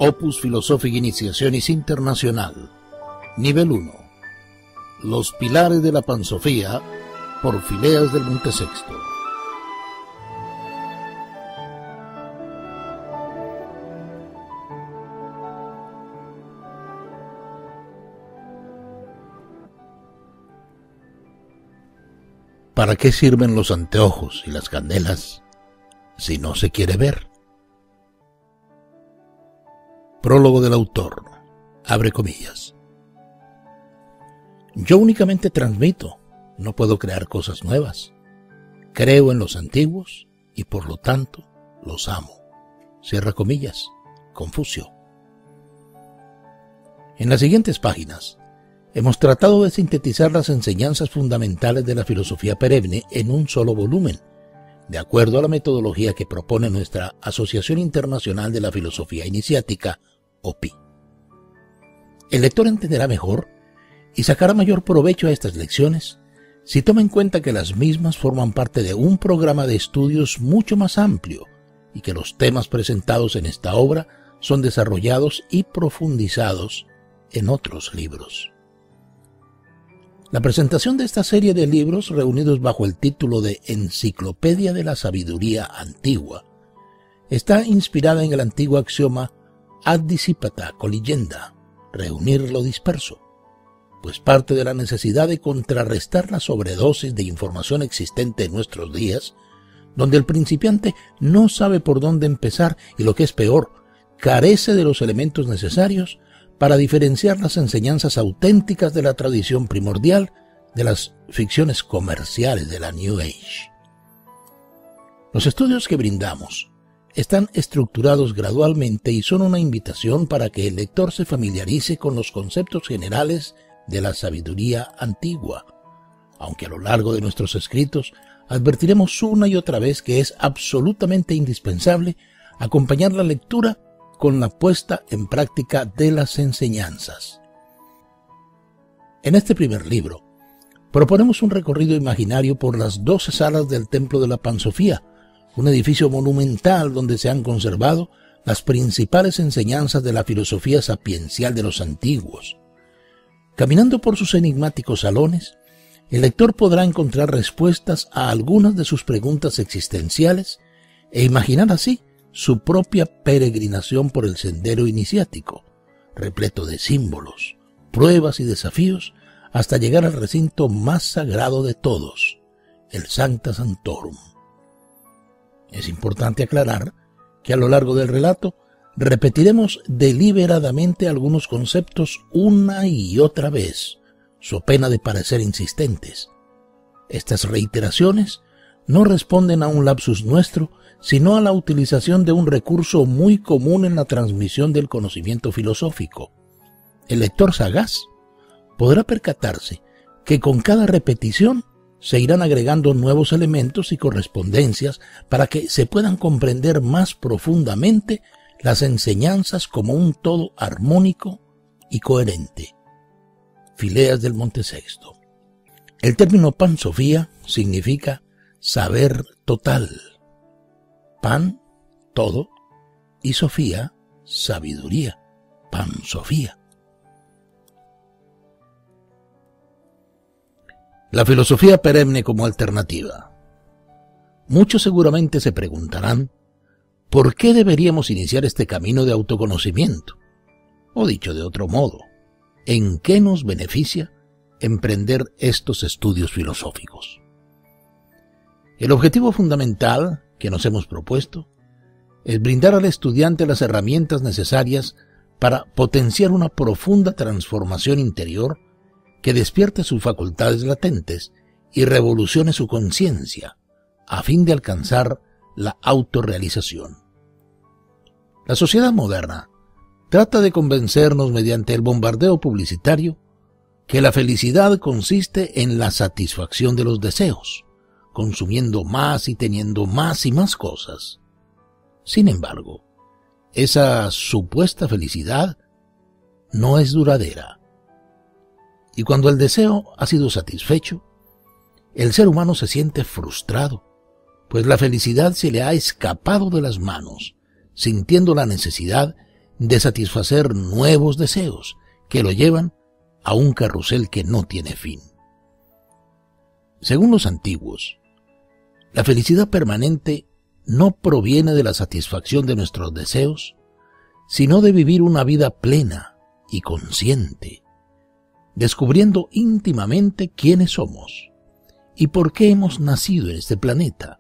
Opus Philosophic Initiationis Internacional, Nivel 1. Los pilares de la Pansofía, por Fileas del Montesexto. ¿Para qué sirven los anteojos y las candelas si no se quiere ver? Prólogo del autor. Abre comillas. Yo únicamente transmito, no puedo crear cosas nuevas. Creo en los antiguos y por lo tanto los amo. Cierra comillas. Confucio. En las siguientes páginas hemos tratado de sintetizar las enseñanzas fundamentales de la filosofía perenne en un solo volumen, de acuerdo a la metodología que propone nuestra Asociación Internacional de la Filosofía Iniciática, OPI. El lector entenderá mejor y sacará mayor provecho a estas lecciones si toma en cuenta que las mismas forman parte de un programa de estudios mucho más amplio y que los temas presentados en esta obra son desarrollados y profundizados en otros libros. La presentación de esta serie de libros, reunidos bajo el título de Enciclopedia de la Sabiduría Antigua, está inspirada en el antiguo axioma ad dissipata colligenda, reunir lo disperso, pues parte de la necesidad de contrarrestar la sobredosis de información existente en nuestros días, donde el principiante no sabe por dónde empezar y, lo que es peor, carece de los elementos necesarios para diferenciar las enseñanzas auténticas de la tradición primordial de las ficciones comerciales de la New Age. Los estudios que brindamos están estructurados gradualmente y son una invitación para que el lector se familiarice con los conceptos generales de la sabiduría antigua, aunque a lo largo de nuestros escritos advertiremos una y otra vez que es absolutamente indispensable acompañar la lectura con la puesta en práctica de las enseñanzas. En este primer libro, proponemos un recorrido imaginario por las 12 salas del Templo de la Pansofía, un edificio monumental donde se han conservado las principales enseñanzas de la filosofía sapiencial de los antiguos. Caminando por sus enigmáticos salones, el lector podrá encontrar respuestas a algunas de sus preguntas existenciales e imaginar así su propia peregrinación por el sendero iniciático, repleto de símbolos, pruebas y desafíos, hasta llegar al recinto más sagrado de todos, el Sancta Sanctorum. Es importante aclarar que a lo largo del relato repetiremos deliberadamente algunos conceptos una y otra vez, so pena de parecer insistentes. Estas reiteraciones no responden a un lapsus nuestro, sino a la utilización de un recurso muy común en la transmisión del conocimiento filosófico. El lector sagaz podrá percatarse que con cada repetición se irán agregando nuevos elementos y correspondencias para que se puedan comprender más profundamente las enseñanzas como un todo armónico y coherente. Fileas del Montesexto. El término pansofía significa saber total. Pan, todo, y sofía, sabiduría, pansofía. La filosofía perenne como alternativa. Muchos seguramente se preguntarán, ¿por qué deberíamos iniciar este camino de autoconocimiento? O dicho de otro modo, ¿en qué nos beneficia emprender estos estudios filosóficos? El objetivo fundamental que nos hemos propuesto es brindar al estudiante las herramientas necesarias para potenciar una profunda transformación interior que despierte sus facultades latentes y revolucione su conciencia, a fin de alcanzar la autorrealización. La sociedad moderna trata de convencernos mediante el bombardeo publicitario que la felicidad consiste en la satisfacción de los deseos, consumiendo más y teniendo más y más cosas. Sin embargo, esa supuesta felicidad no es duradera. Y cuando el deseo ha sido satisfecho, el ser humano se siente frustrado, pues la felicidad se le ha escapado de las manos, sintiendo la necesidad de satisfacer nuevos deseos que lo llevan a un carrusel que no tiene fin. Según los antiguos, la felicidad permanente no proviene de la satisfacción de nuestros deseos, sino de vivir una vida plena y consciente, descubriendo íntimamente quiénes somos y por qué hemos nacido en este planeta.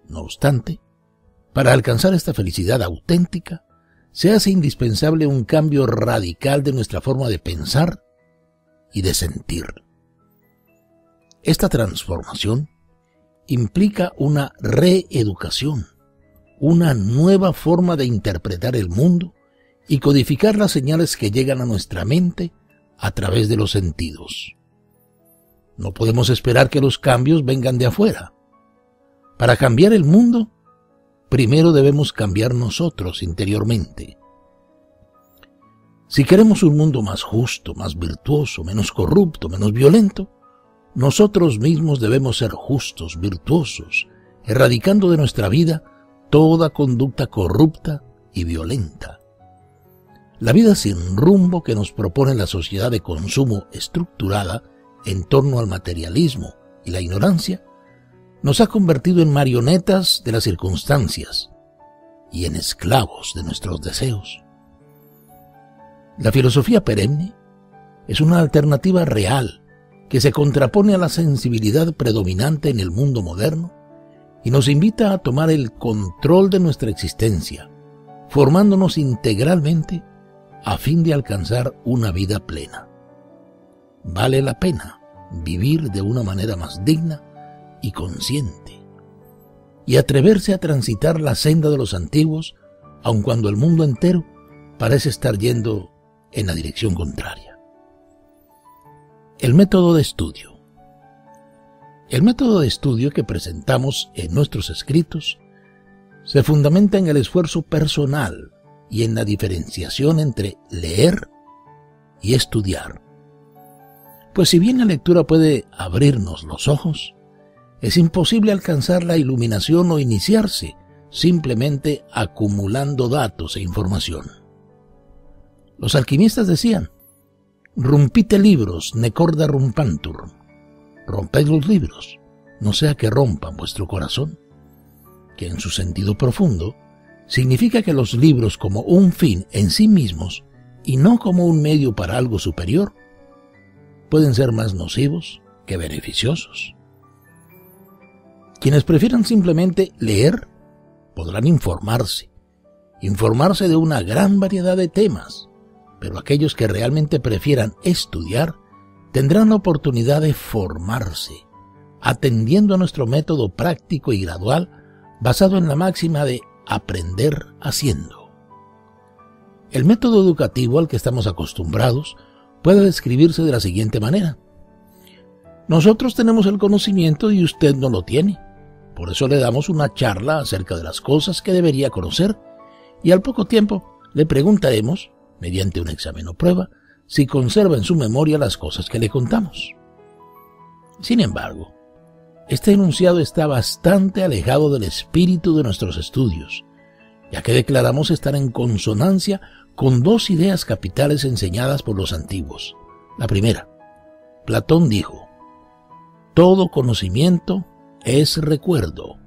No obstante, para alcanzar esta felicidad auténtica, se hace indispensable un cambio radical de nuestra forma de pensar y de sentir. Esta transformación implica una reeducación, una nueva forma de interpretar el mundo y codificar las señales que llegan a nuestra mente a través de los sentidos. No podemos esperar que los cambios vengan de afuera. Para cambiar el mundo, primero debemos cambiar nosotros interiormente. Si queremos un mundo más justo, más virtuoso, menos corrupto, menos violento, nosotros mismos debemos ser justos, virtuosos, erradicando de nuestra vida toda conducta corrupta y violenta. La vida sin rumbo que nos propone la sociedad de consumo estructurada en torno al materialismo y la ignorancia nos ha convertido en marionetas de las circunstancias y en esclavos de nuestros deseos. La filosofía perenne es una alternativa real que se contrapone a la sensibilidad predominante en el mundo moderno y nos invita a tomar el control de nuestra existencia, formándonos integralmente a fin de alcanzar una vida plena. Vale la pena vivir de una manera más digna y consciente, y atreverse a transitar la senda de los antiguos, aun cuando el mundo entero parece estar yendo en la dirección contraria. El método de estudio. El método de estudio que presentamos en nuestros escritos se fundamenta en el esfuerzo personal y en la diferenciación entre leer y estudiar. Pues si bien la lectura puede abrirnos los ojos, es imposible alcanzar la iluminación o iniciarse simplemente acumulando datos e información. Los alquimistas decían: rompite libros, ne corda rompantur. Romped los libros, no sea que rompan vuestro corazón, que en su sentido profundo significa que los libros como un fin en sí mismos y no como un medio para algo superior, pueden ser más nocivos que beneficiosos. Quienes prefieran simplemente leer podrán informarse de una gran variedad de temas, pero aquellos que realmente prefieran estudiar tendrán la oportunidad de formarse, atendiendo a nuestro método práctico y gradual basado en la máxima de aprender haciendo. El método educativo al que estamos acostumbrados puede describirse de la siguiente manera: nosotros tenemos el conocimiento y usted no lo tiene. Por eso le damos una charla acerca de las cosas que debería conocer y al poco tiempo le preguntaremos, mediante un examen o prueba, si conserva en su memoria las cosas que le contamos. Sin embargo, este enunciado está bastante alejado del espíritu de nuestros estudios, ya que declaramos estar en consonancia con dos ideas capitales enseñadas por los antiguos. La primera, Platón dijo: todo conocimiento es recuerdo,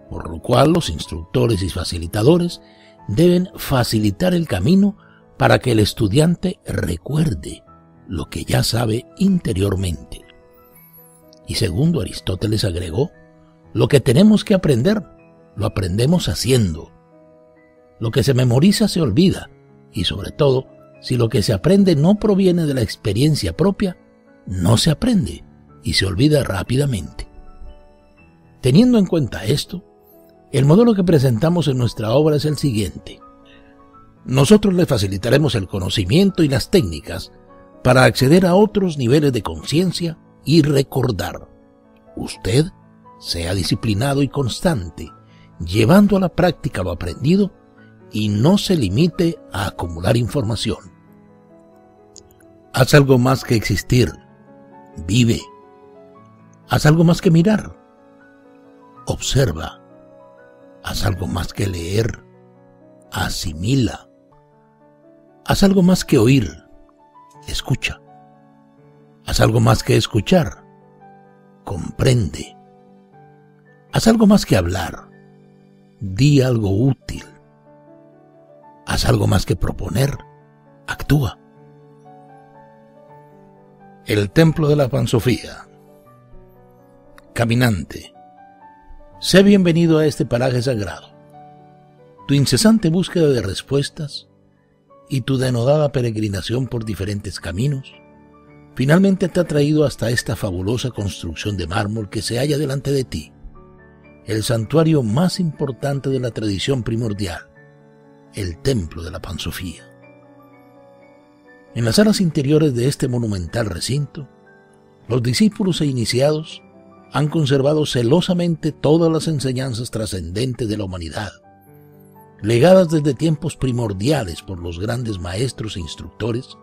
por lo cual los instructores y facilitadores deben facilitar el camino para que el estudiante recuerde lo que ya sabe interiormente. Y segundo, Aristóteles agregó: lo que tenemos que aprender, lo aprendemos haciendo. Lo que se memoriza se olvida, y sobre todo, si lo que se aprende no proviene de la experiencia propia, no se aprende y se olvida rápidamente. Teniendo en cuenta esto, el modelo que presentamos en nuestra obra es el siguiente. Nosotros le facilitaremos el conocimiento y las técnicas para acceder a otros niveles de conciencia y recordar. Usted sea disciplinado y constante, llevando a la práctica lo aprendido y no se limite a acumular información. Haz algo más que existir, vive. Haz algo más que mirar, observa. Haz algo más que leer, asimila. Haz algo más que oír, escucha. Haz algo más que escuchar, comprende. Haz algo más que hablar, di algo útil. Haz algo más que proponer, actúa. El templo de la Pansofía. Caminante, sé bienvenido a este paraje sagrado. Tu incesante búsqueda de respuestas y tu denodada peregrinación por diferentes caminos finalmente te ha traído hasta esta fabulosa construcción de mármol que se halla delante de ti, el santuario más importante de la tradición primordial, el templo de la Pansofía. En las salas interiores de este monumental recinto, los discípulos e iniciados han conservado celosamente todas las enseñanzas trascendentes de la humanidad, legadas desde tiempos primordiales por los grandes maestros e instructores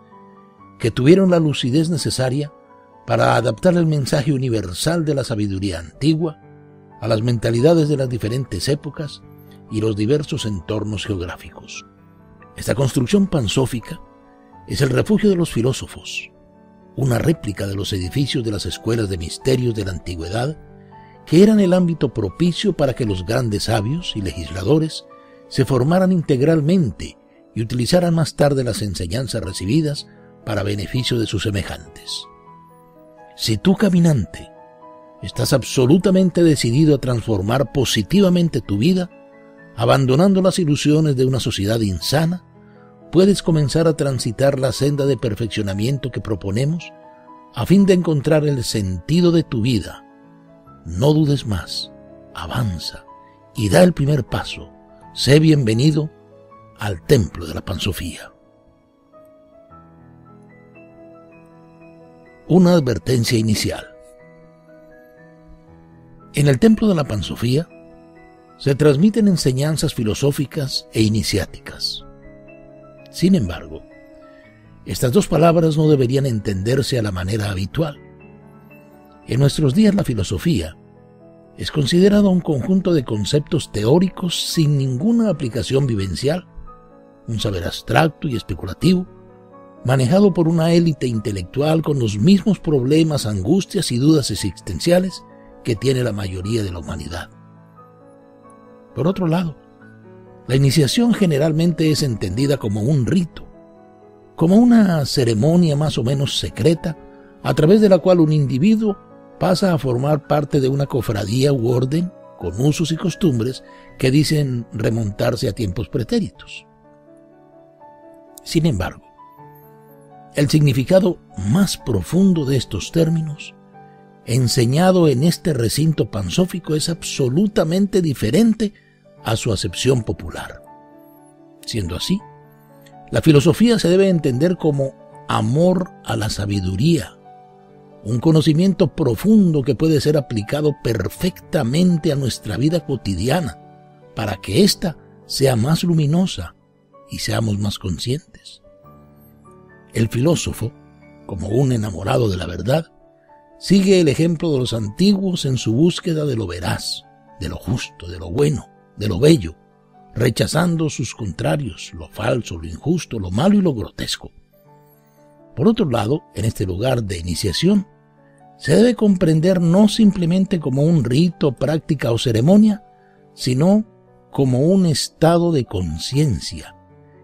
que tuvieron la lucidez necesaria para adaptar el mensaje universal de la sabiduría antigua a las mentalidades de las diferentes épocas y los diversos entornos geográficos. Esta construcción pansófica es el refugio de los filósofos, una réplica de los edificios de las escuelas de misterios de la antigüedad, que eran el ámbito propicio para que los grandes sabios y legisladores se formaran integralmente y utilizaran más tarde las enseñanzas recibidas para beneficio de sus semejantes. Si tú, caminante, estás absolutamente decidido a transformar positivamente tu vida, abandonando las ilusiones de una sociedad insana, puedes comenzar a transitar la senda de perfeccionamiento que proponemos a fin de encontrar el sentido de tu vida. No dudes más, avanza y da el primer paso. Sé bienvenido al templo de la Pansofía. Una advertencia inicial. En el templo de la Pansofía se transmiten enseñanzas filosóficas e iniciáticas. Sin embargo, estas dos palabras no deberían entenderse a la manera habitual. En nuestros días la filosofía es considerada un conjunto de conceptos teóricos sin ninguna aplicación vivencial, un saber abstracto y especulativo, manejado por una élite intelectual con los mismos problemas, angustias y dudas existenciales que tiene la mayoría de la humanidad. Por otro lado, la iniciación generalmente es entendida como un rito, como una ceremonia más o menos secreta, a través de la cual un individuo pasa a formar parte de una cofradía u orden con usos y costumbres que dicen remontarse a tiempos pretéritos. Sin embargo, el significado más profundo de estos términos, enseñado en este recinto pansófico, es absolutamente diferente a su acepción popular. Siendo así, la filosofía se debe entender como amor a la sabiduría, un conocimiento profundo que puede ser aplicado perfectamente a nuestra vida cotidiana para que ésta sea más luminosa y seamos más conscientes. El filósofo, como un enamorado de la verdad, sigue el ejemplo de los antiguos en su búsqueda de lo veraz, de lo justo, de lo bueno, de lo bello, rechazando sus contrarios, lo falso, lo injusto, lo malo y lo grotesco. Por otro lado, en este lugar de iniciación, se debe comprender no simplemente como un rito, práctica o ceremonia, sino como un estado de conciencia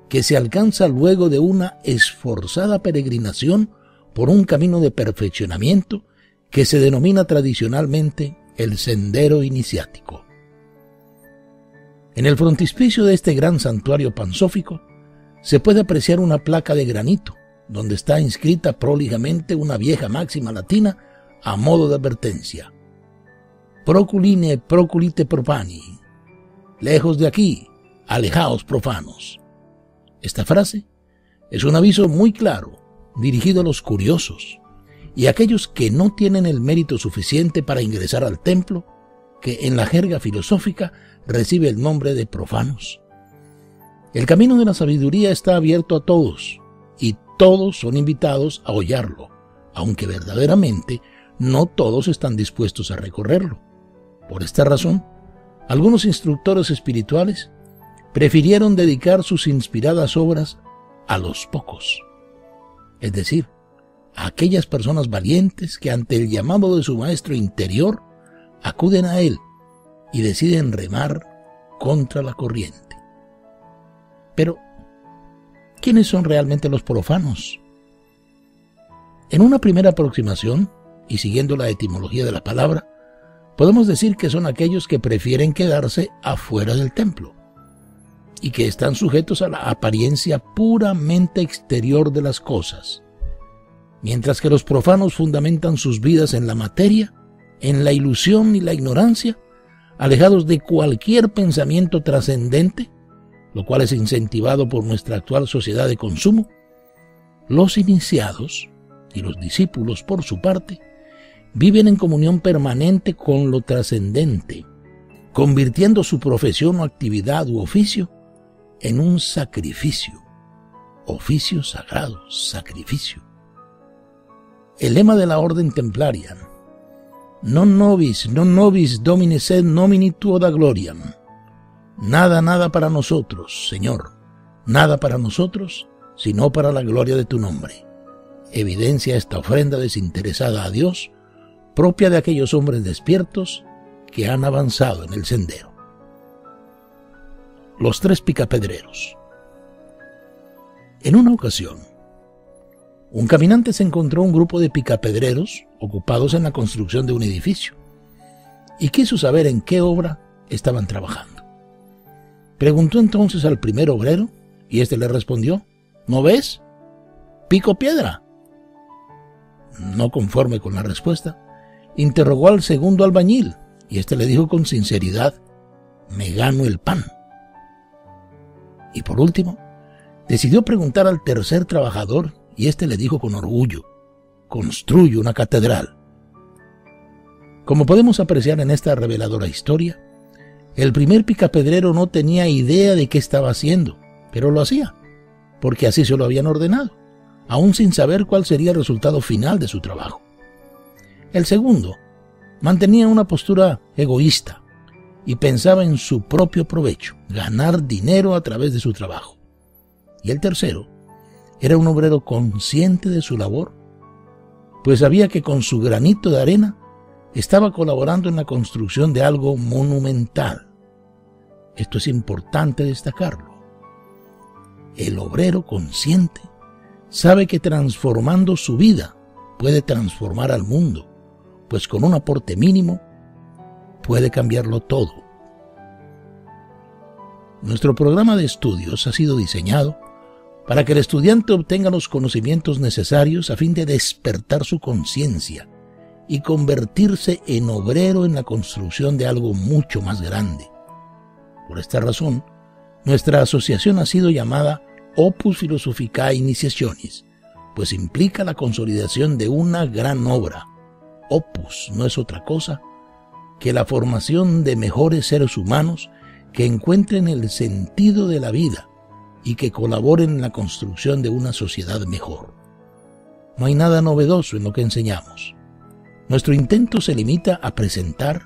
que se alcanza luego de una esforzada peregrinación por un camino de perfeccionamiento que se denomina tradicionalmente el sendero iniciático. En el frontispicio de este gran santuario pansófico se puede apreciar una placa de granito, donde está inscrita prolijamente una vieja máxima latina a modo de advertencia: Proculine proculite profani, lejos de aquí, alejaos profanos. Esta frase es un aviso muy claro, dirigido a los curiosos y a aquellos que no tienen el mérito suficiente para ingresar al templo, que en la jerga filosófica recibe el nombre de profanos. El camino de la sabiduría está abierto a todos, y todos son invitados a hollarlo, aunque verdaderamente no todos están dispuestos a recorrerlo. Por esta razón, algunos instructores espirituales prefirieron dedicar sus inspiradas obras a los pocos, es decir, a aquellas personas valientes que ante el llamado de su maestro interior acuden a él y deciden remar contra la corriente. Pero, ¿quiénes son realmente los profanos? En una primera aproximación, y siguiendo la etimología de la palabra, podemos decir que son aquellos que prefieren quedarse afuera del templo y que están sujetos a la apariencia puramente exterior de las cosas, mientras que los profanos fundamentan sus vidas en la materia, en la ilusión y la ignorancia, alejados de cualquier pensamiento trascendente, lo cual es incentivado por nuestra actual sociedad de consumo. Los iniciados y los discípulos, por su parte, viven en comunión permanente con lo trascendente, convirtiendo su profesión o actividad u oficio en un sacrificio, oficio sagrado, sacrificio. El lema de la orden templaria, non nobis domine sed nomini tuo da gloriam, nada para nosotros, Señor, nada para nosotros, sino para la gloria de tu nombre, evidencia esta ofrenda desinteresada a Dios, propia de aquellos hombres despiertos que han avanzado en el sendero. Los tres picapedreros. En una ocasión, un caminante se encontró un grupo de picapedreros ocupados en la construcción de un edificio y quiso saber en qué obra estaban trabajando. Preguntó entonces al primer obrero y éste le respondió: ¿no ves? Pico piedra. No conforme con la respuesta, interrogó al segundo albañil y éste le dijo con sinceridad: me gano el pan. Y por último, decidió preguntar al tercer trabajador y éste le dijo con orgullo: construyo una catedral. Como podemos apreciar en esta reveladora historia, el primer picapedrero no tenía idea de qué estaba haciendo, pero lo hacía, porque así se lo habían ordenado, aún sin saber cuál sería el resultado final de su trabajo. El segundo mantenía una postura egoísta y pensaba en su propio provecho, ganar dinero a través de su trabajo. Y el tercero era un obrero consciente de su labor, pues sabía que con su granito de arena estaba colaborando en la construcción de algo monumental. Esto es importante destacarlo. El obrero consciente sabe que transformando su vida puede transformar al mundo, pues con un aporte mínimo puede cambiarlo todo. Nuestro programa de estudios ha sido diseñado para que el estudiante obtenga los conocimientos necesarios a fin de despertar su conciencia y convertirse en obrero en la construcción de algo mucho más grande. Por esta razón, nuestra asociación ha sido llamada Opus Philosophicae Initiationis, pues implica la consolidación de una gran obra. Opus no es otra cosa que la formación de mejores seres humanos que encuentren el sentido de la vida y que colaboren en la construcción de una sociedad mejor. No hay nada novedoso en lo que enseñamos. Nuestro intento se limita a presentar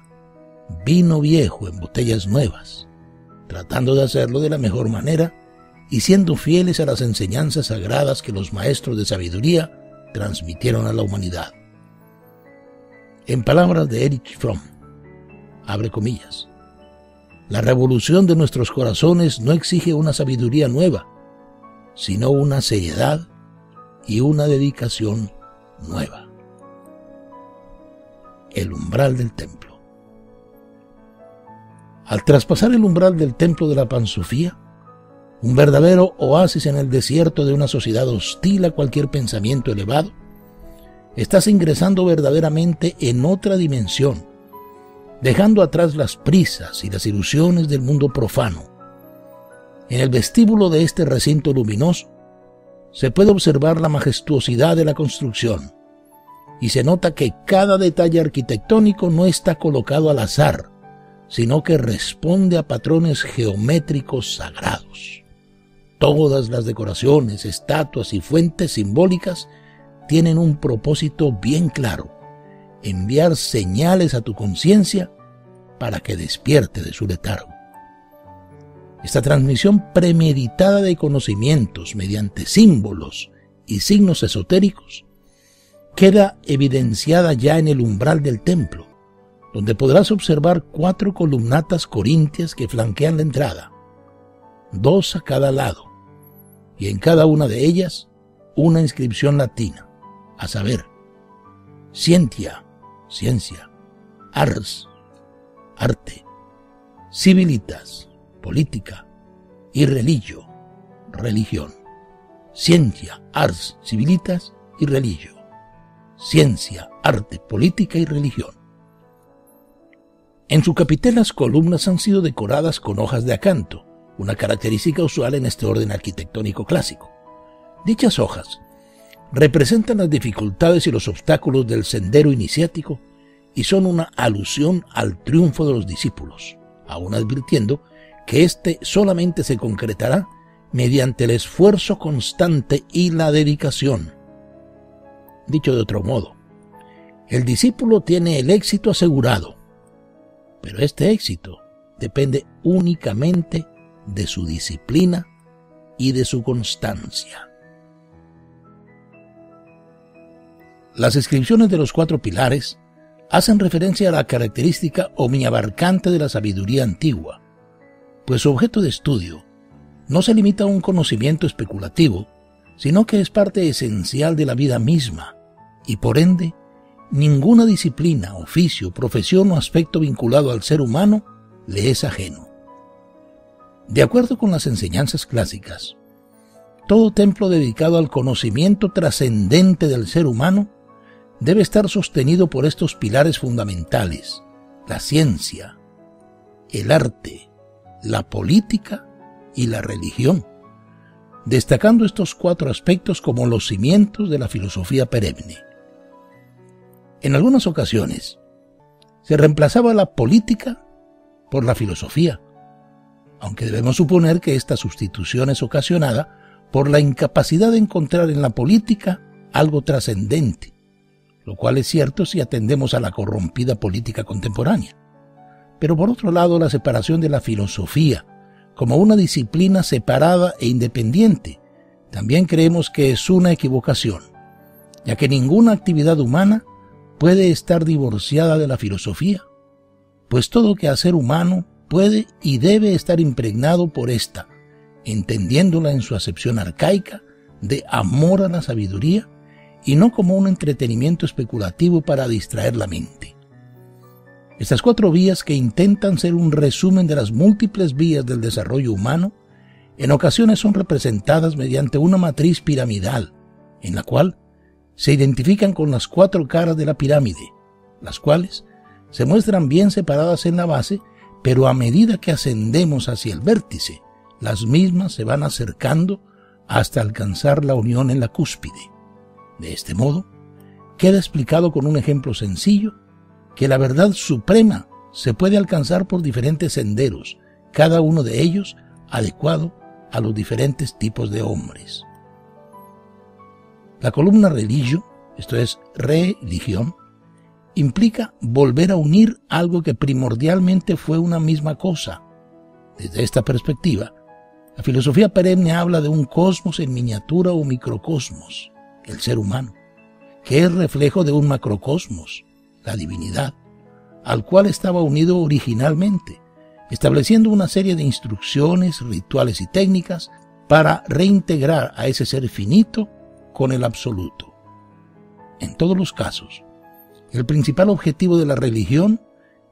vino viejo en botellas nuevas, tratando de hacerlo de la mejor manera y siendo fieles a las enseñanzas sagradas que los maestros de sabiduría transmitieron a la humanidad. En palabras de Erich Fromm, abre comillas, la revolución de nuestros corazones no exige una sabiduría nueva, sino una seriedad y una dedicación nueva. El umbral del templo. Al traspasar el umbral del templo de la Pansofía, un verdadero oasis en el desierto de una sociedad hostil a cualquier pensamiento elevado, estás ingresando verdaderamente en otra dimensión, dejando atrás las prisas y las ilusiones del mundo profano. En el vestíbulo de este recinto luminoso se puede observar la majestuosidad de la construcción y se nota que cada detalle arquitectónico no está colocado al azar, sino que responde a patrones geométricos sagrados. Todas las decoraciones, estatuas y fuentes simbólicas tienen un propósito bien claro: enviar señales a tu conciencia para que despierte de su letargo. Esta transmisión premeditada de conocimientos mediante símbolos y signos esotéricos queda evidenciada ya en el umbral del templo, donde podrás observar 4 columnatas corintias que flanquean la entrada, 2 a cada lado, y en cada una de ellas una inscripción latina, a saber, Scientia, ciencia, ars, arte, civilitas, política, y religio, religión. Scientia, ars, civilitas y religio. Ciencia, arte, política y religión. En su capitel las columnas han sido decoradas con hojas de acanto, una característica usual en este orden arquitectónico clásico. Dichas hojas representan las dificultades y los obstáculos del sendero iniciático y son una alusión al triunfo de los discípulos, aún advirtiendo que éste solamente se concretará mediante el esfuerzo constante y la dedicación. Dicho de otro modo, el discípulo tiene el éxito asegurado, pero este éxito depende únicamente de su disciplina y de su constancia. Las inscripciones de los 4 pilares hacen referencia a la característica omniabarcante de la sabiduría antigua, pues su objeto de estudio no se limita a un conocimiento especulativo, sino que es parte esencial de la vida misma, y por ende, ninguna disciplina, oficio, profesión o aspecto vinculado al ser humano le es ajeno. De acuerdo con las enseñanzas clásicas, todo templo dedicado al conocimiento trascendente del ser humano debe estar sostenido por estos pilares fundamentales: la ciencia, el arte, la política y la religión, destacando estos 4 aspectos como los cimientos de la filosofía perenne. En algunas ocasiones se reemplazaba la política por la filosofía, aunque debemos suponer que esta sustitución es ocasionada por la incapacidad de encontrar en la política algo trascendente, lo cual es cierto si atendemos a la corrompida política contemporánea. Pero por otro lado, la separación de la filosofía como una disciplina separada e independiente también creemos que es una equivocación, ya que ninguna actividad humana puede estar divorciada de la filosofía, pues todo quehacer humano puede y debe estar impregnado por esta, entendiéndola en su acepción arcaica de amor a la sabiduría y no como un entretenimiento especulativo para distraer la mente. Estas 4 vías, que intentan ser un resumen de las múltiples vías del desarrollo humano, en ocasiones son representadas mediante una matriz piramidal, en la cual se identifican con las 4 caras de la pirámide, las cuales se muestran bien separadas en la base, pero a medida que ascendemos hacia el vértice, las mismas se van acercando hasta alcanzar la unión en la cúspide. De este modo, queda explicado con un ejemplo sencillo que la verdad suprema se puede alcanzar por diferentes senderos, cada uno de ellos adecuado a los diferentes tipos de hombres. La columna religio, esto es religión, implica volver a unir algo que primordialmente fue una misma cosa. Desde esta perspectiva, la filosofía perenne habla de un cosmos en miniatura o microcosmos, el ser humano, que es reflejo de un macrocosmos, la divinidad, al cual estaba unido originalmente, estableciendo una serie de instrucciones, rituales y técnicas para reintegrar a ese ser finito con el absoluto. En todos los casos, el principal objetivo de la religión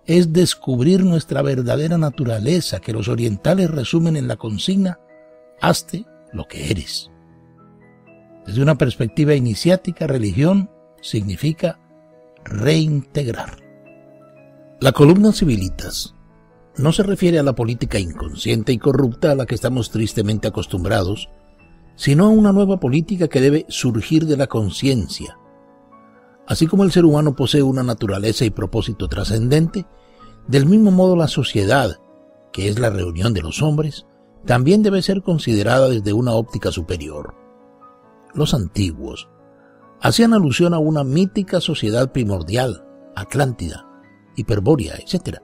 es descubrir nuestra verdadera naturaleza, que los orientales resumen en la consigna: hazte lo que eres. Desde una perspectiva iniciática, religión significa reintegrar. La columna civilitas no se refiere a la política inconsciente y corrupta a la que estamos tristemente acostumbrados, sino a una nueva política que debe surgir de la conciencia. Así como el ser humano posee una naturaleza y propósito trascendente, del mismo modo la sociedad, que es la reunión de los hombres, también debe ser considerada desde una óptica superior. Los antiguos hacían alusión a una mítica sociedad primordial, Atlántida, hiperbórea, etc.,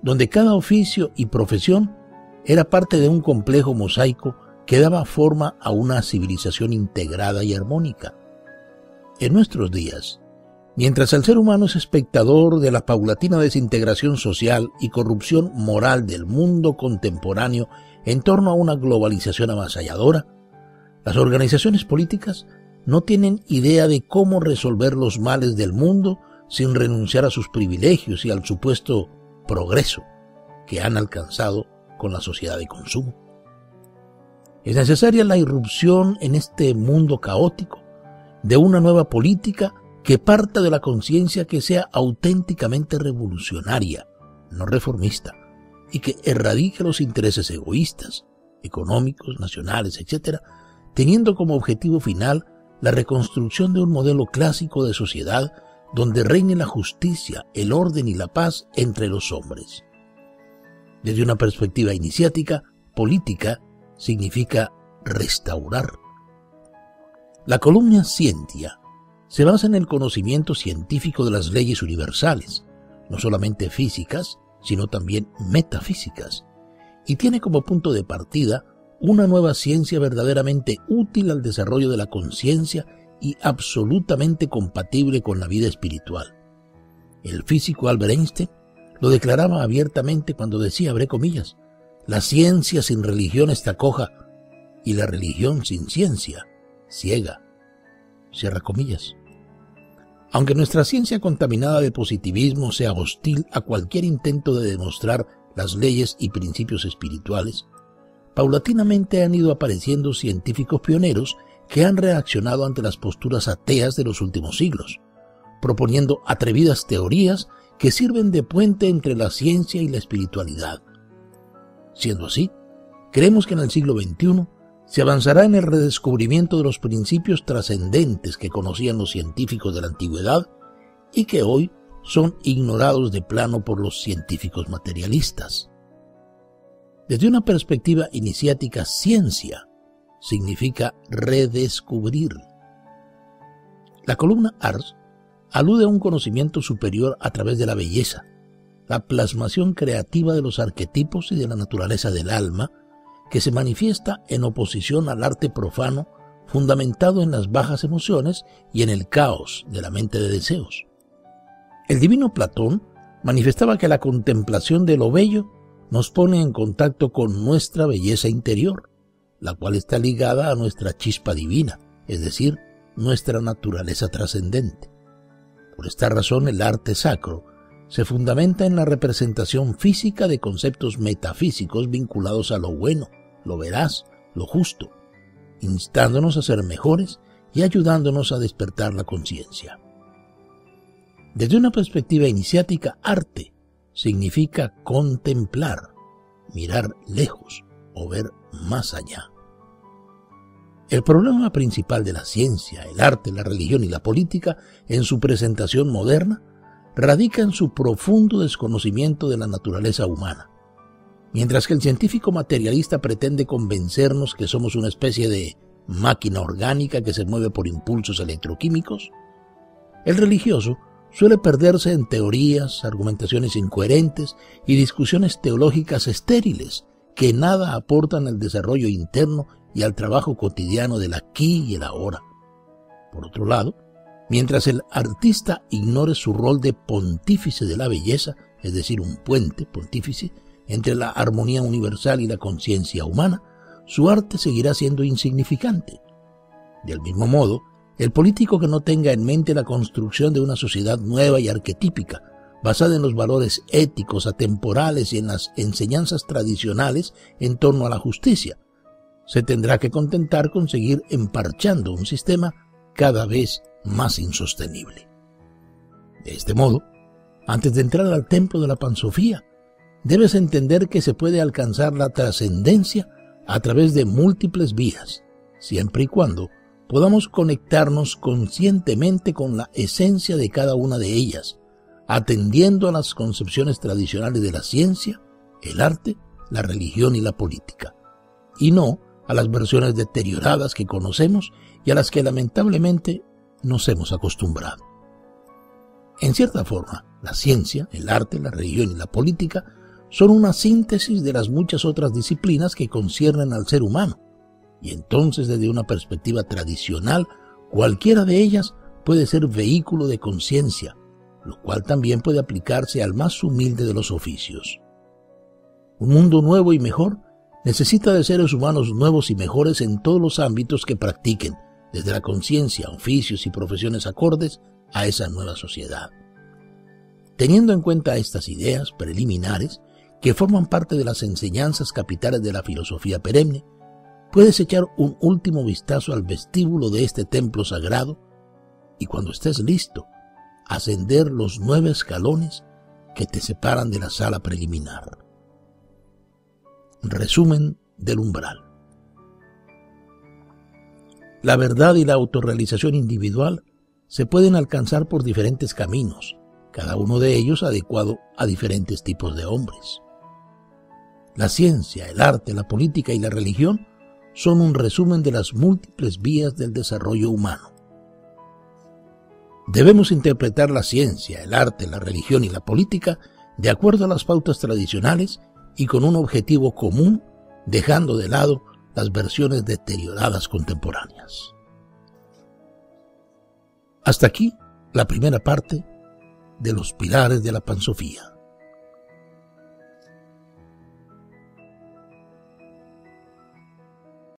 donde cada oficio y profesión era parte de un complejo mosaico que daba forma a una civilización integrada y armónica. En nuestros días, mientras el ser humano es espectador de la paulatina desintegración social y corrupción moral del mundo contemporáneo en torno a una globalización avasalladora, las organizaciones políticas no tienen idea de cómo resolver los males del mundo sin renunciar a sus privilegios y al supuesto progreso que han alcanzado con la sociedad de consumo. Es necesaria la irrupción en este mundo caótico de una nueva política que parta de la conciencia que sea auténticamente revolucionaria, no reformista, y que erradique los intereses egoístas, económicos, nacionales, etc., teniendo como objetivo final la reconstrucción de un modelo clásico de sociedad donde reine la justicia, el orden y la paz entre los hombres. Desde una perspectiva iniciática, política significa restaurar. La columna Scientia se basa en el conocimiento científico de las leyes universales, no solamente físicas, sino también metafísicas, y tiene como punto de partida una nueva ciencia verdaderamente útil al desarrollo de la conciencia y absolutamente compatible con la vida espiritual. El físico Albert Einstein lo declaraba abiertamente cuando decía, abre comillas, la ciencia sin religión está coja y la religión sin ciencia ciega, cierra comillas. Aunque nuestra ciencia contaminada de positivismo sea hostil a cualquier intento de demostrar las leyes y principios espirituales, paulatinamente han ido apareciendo científicos pioneros que han reaccionado ante las posturas ateas de los últimos siglos, proponiendo atrevidas teorías que sirven de puente entre la ciencia y la espiritualidad. Siendo así, creemos que en el siglo XXI se avanzará en el redescubrimiento de los principios trascendentes que conocían los científicos de la antigüedad y que hoy son ignorados de plano por los científicos materialistas. Desde una perspectiva iniciática, ciencia significa redescubrir. La columna Ars alude a un conocimiento superior a través de la belleza, la plasmación creativa de los arquetipos y de la naturaleza del alma, que se manifiesta en oposición al arte profano fundamentado en las bajas emociones y en el caos de la mente de deseos. El divino Platón manifestaba que la contemplación de lo bello nos pone en contacto con nuestra belleza interior, la cual está ligada a nuestra chispa divina, es decir, nuestra naturaleza trascendente. Por esta razón, el arte sacro se fundamenta en la representación física de conceptos metafísicos vinculados a lo bueno, lo veraz, lo justo, instándonos a ser mejores y ayudándonos a despertar la conciencia. Desde una perspectiva iniciática, arte significa contemplar, mirar lejos o ver más allá. El problema principal de la ciencia, el arte, la religión y la política en su presentación moderna radica en su profundo desconocimiento de la naturaleza humana. Mientras que el científico materialista pretende convencernos que somos una especie de máquina orgánica que se mueve por impulsos electroquímicos, el religioso suele perderse en teorías, argumentaciones incoherentes y discusiones teológicas estériles que nada aportan al desarrollo interno y al trabajo cotidiano del aquí y el ahora. Por otro lado, mientras el artista ignore su rol de pontífice de la belleza, es decir, un puente pontífice entre la armonía universal y la conciencia humana, su arte seguirá siendo insignificante. Del mismo modo, el político que no tenga en mente la construcción de una sociedad nueva y arquetípica, basada en los valores éticos, atemporales y en las enseñanzas tradicionales en torno a la justicia, se tendrá que contentar con seguir emparchando un sistema cada vez más insostenible. De este modo, antes de entrar al templo de la Pansofía, debes entender que se puede alcanzar la trascendencia a través de múltiples vías, siempre y cuando podamos conectarnos conscientemente con la esencia de cada una de ellas, atendiendo a las concepciones tradicionales de la ciencia, el arte, la religión y la política, y no a las versiones deterioradas que conocemos y a las que lamentablemente nos hemos acostumbrado. En cierta forma, la ciencia, el arte, la religión y la política son una síntesis de las muchas otras disciplinas que conciernen al ser humano, y entonces desde una perspectiva tradicional, cualquiera de ellas puede ser vehículo de conciencia, lo cual también puede aplicarse al más humilde de los oficios. Un mundo nuevo y mejor necesita de seres humanos nuevos y mejores en todos los ámbitos que practiquen, desde la conciencia, oficios y profesiones acordes a esa nueva sociedad. Teniendo en cuenta estas ideas preliminares, que forman parte de las enseñanzas capitales de la filosofía perenne, puedes echar un último vistazo al vestíbulo de este templo sagrado y cuando estés listo, ascender los 9 escalones que te separan de la sala preliminar. Resumen del umbral. La verdad y la autorrealización individual se pueden alcanzar por diferentes caminos, cada uno de ellos adecuado a diferentes tipos de hombres. La ciencia, el arte, la política y la religión son un resumen de las múltiples vías del desarrollo humano. Debemos interpretar la ciencia, el arte, la religión y la política de acuerdo a las pautas tradicionales y con un objetivo común, dejando de lado las versiones deterioradas contemporáneas. Hasta aquí la primera parte de los pilares de la Pansofía.